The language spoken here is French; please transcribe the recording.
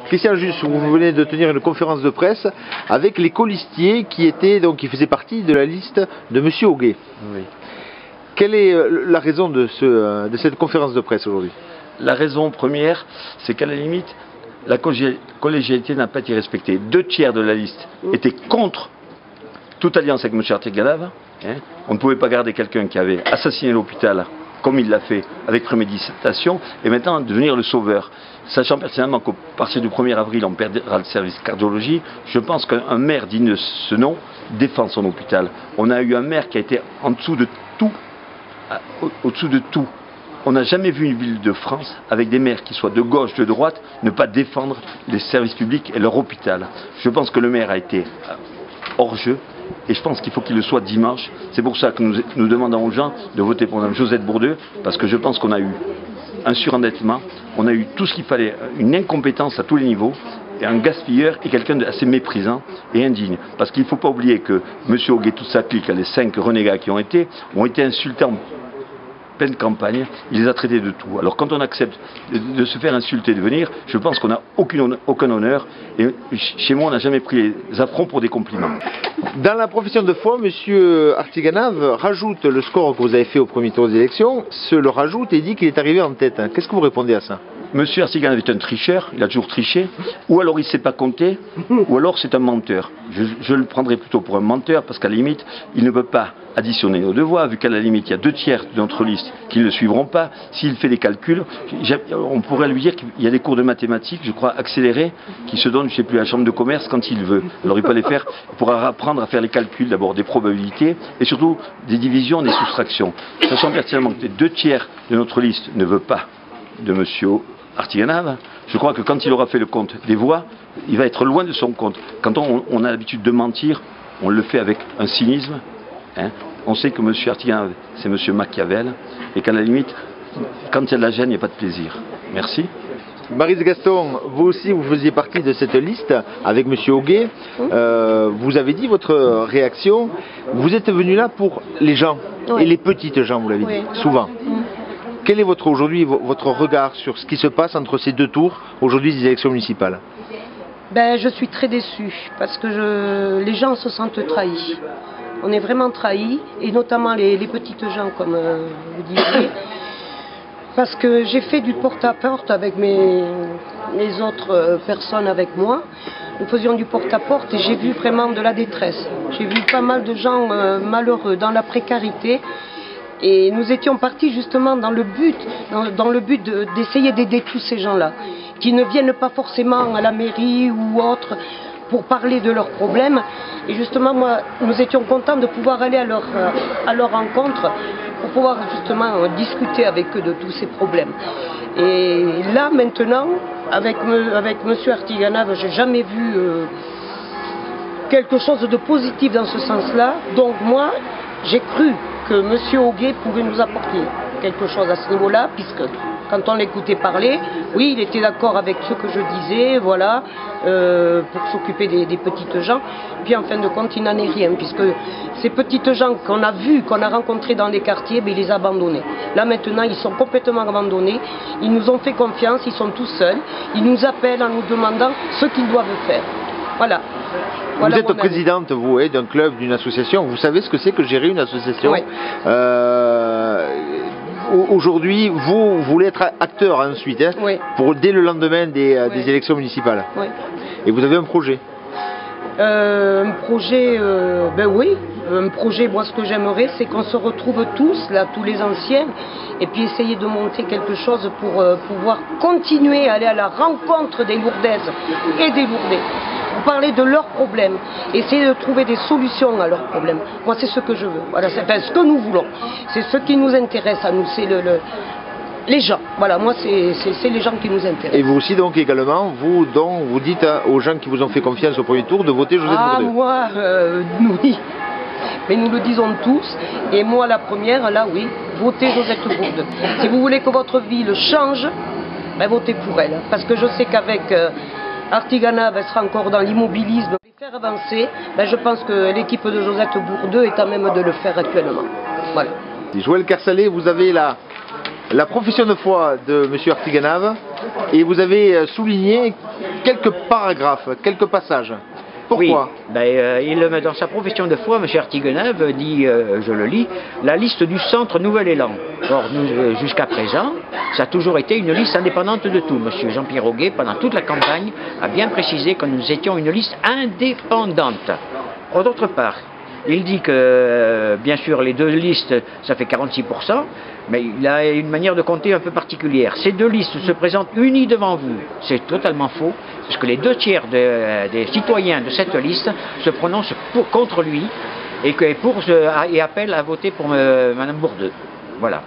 Christian Just, vous venez de tenir une conférence de presse avec les colistiers qui faisaient partie de la liste de M. Auguet. Oui. Quelle est la raison de cette conférence de presse aujourd'hui? La raison première, c'est qu'à la limite, la collégialité n'a pas été respectée. 2 tiers de la liste étaient contre toute alliance avec M. Artiganave. On ne pouvait pas garder quelqu'un qui avait assassiné l'hôpital, comme il l'a fait, avec préméditation, et maintenant devenir le sauveur. Sachant pertinemment qu'à partir du 1er avril, on perdra le service cardiologie, je pense qu'un maire digne de ce nom défend son hôpital. On a eu un maire qui a été en dessous de tout, au-dessous de tout. On n'a jamais vu une ville de France avec des maires qui soient de gauche, de droite, ne pas défendre les services publics et leur hôpital. Je pense que le maire a été hors jeu. Et je pense qu'il faut qu'il le soit dimanche. C'est pour ça que nous demandons aux gens de voter pour Mme Josette Bourdeux, parce que je pense qu'on a eu un surendettement, on a eu tout ce qu'il fallait, une incompétence à tous les niveaux, et un gaspilleur et quelqu'un d'assez méprisant et indigne. Parce qu'il ne faut pas oublier que M. Auguet, toute sa clique, les 5 renégats qui ont été insultés en pleine campagne, il les a traités de tout. Alors quand on accepte de se faire insulter, de venir, je pense qu'on n'a aucun honneur, et chez moi on n'a jamais pris les affronts pour des compliments. Dans la profession de foi, M. Artiganave rajoute le score que vous avez fait au premier tour des élections, se le rajoute et dit qu'il est arrivé en tête. Qu'est-ce que vous répondez à ça? Monsieur Artiganave est un tricheur, il a toujours triché, ou alors il ne sait pas compter, ou alors c'est un menteur. Je le prendrais plutôt pour un menteur, parce qu'à la limite, il ne peut pas additionner nos 2 voix, vu qu'à la limite, il y a 2 tiers de notre liste qui ne le suivront pas. S'il fait des calculs, on pourrait lui dire qu'il y a des cours de mathématiques, je crois, accélérés, qui se donnent, je ne sais plus, à la chambre de commerce quand il veut. Alors il peut les faire, il pourra apprendre à faire les calculs, d'abord des probabilités, et surtout des divisions, des soustractions. Sachant pertinemment que les 2 tiers de notre liste ne veut pas de monsieur Artiganave, je crois que quand il aura fait le compte des voix, il va être loin de son compte. Quand on a l'habitude de mentir, on le fait avec un cynisme. On sait que M. Artiganave, c'est M. Machiavel, et qu'à la limite, quand il y a de la gêne, il n'y a pas de plaisir. Merci. Maryse Gaston, vous aussi, vous faisiez partie de cette liste avec M. Auguet. Vous avez dit votre réaction. Vous êtes venu là pour les gens, et les petites gens, vous l'avez dit, souvent. Quel est aujourd'hui votre regard sur ce qui se passe entre ces 2 tours, aujourd'hui des élections municipales? Je suis très déçue, parce que les gens se sentent trahis. On est vraiment trahis, et notamment les petites gens, comme vous disiez. Parce que j'ai fait du porte-à-porte avec les autres personnes avec moi. Nous faisions du porte-à-porte et j'ai vu vraiment de la détresse. J'ai vu pas mal de gens malheureux, dans la précarité. Et nous étions partis justement dans le but d'essayer d'aider tous ces gens-là, qui ne viennent pas forcément à la mairie ou autre pour parler de leurs problèmes. Et justement, nous étions contents de pouvoir aller à leur rencontre pour pouvoir justement discuter avec eux de tous ces problèmes. Et là, maintenant, avec M. Artiganave, je n'ai jamais vu quelque chose de positif dans ce sens-là. Donc moi, j'ai cru que M. Auguet pouvait nous apporter quelque chose à ce niveau-là, puisque quand on l'écoutait parler, oui, il était d'accord avec ce que je disais, voilà, pour s'occuper des petites gens. Puis en fin de compte, il n'en est rien, puisque ces petites gens qu'on a vus, qu'on a rencontrés dans les quartiers, il les a abandonnés. Là maintenant, ils sont complètement abandonnés, ils nous ont fait confiance, ils sont tous seuls, ils nous appellent en nous demandant ce qu'ils doivent faire. Voilà. Vous êtes présidente, vous, d'un club, d'une association. Vous savez ce que c'est que gérer une association? Oui. Aujourd'hui, vous voulez être acteur ensuite, oui, dès le lendemain des élections municipales. Oui. Et vous avez un projet? Un projet, oui. Un projet, moi ce que j'aimerais, c'est qu'on se retrouve tous, là, tous les anciens, et puis essayer de monter quelque chose pour pouvoir continuer à aller à la rencontre des Lourdaises et des Lourdais. Pour parler de leurs problèmes, essayer de trouver des solutions à leurs problèmes. Moi c'est ce que je veux, voilà, c'est ce que nous voulons, c'est ce qui nous intéresse à nous, c'est les gens, voilà, moi c'est les gens qui nous intéressent. Et vous aussi donc également, vous dites aux gens qui vous ont fait confiance au premier tour de voter Josette Bourdeux? Moi, oui, mais nous le disons tous, et moi la première, là oui, votez Josette Bourdeux. Si vous voulez que votre ville change, votez pour elle, parce que je sais qu'avec Artiganave sera encore dans l'immobilisme. Les faire avancer, je pense que l'équipe de Josette Bourdeux est à même de le faire actuellement. Voilà. Joël Carsalet, vous avez la profession de foi de M. Artiganave et vous avez souligné quelques paragraphes, quelques passages. Pourquoi? Oui, dans sa profession de foi, M. Artiganave dit, je le lis, la liste du centre Nouvel-Élan. Or, jusqu'à présent, ça a toujours été une liste indépendante de tout. M. Jean-Pierre Auguet, pendant toute la campagne, a bien précisé que nous étions une liste indépendante. Or, d'autre part, il dit que, bien sûr, les deux listes, ça fait 46%, mais il a une manière de compter un peu particulière. Ces deux listes se présentent unies devant vous. C'est totalement faux, puisque les 2/3 des citoyens de cette liste se prononcent contre lui et appellent à voter pour Mme Bourdeux. Voilà.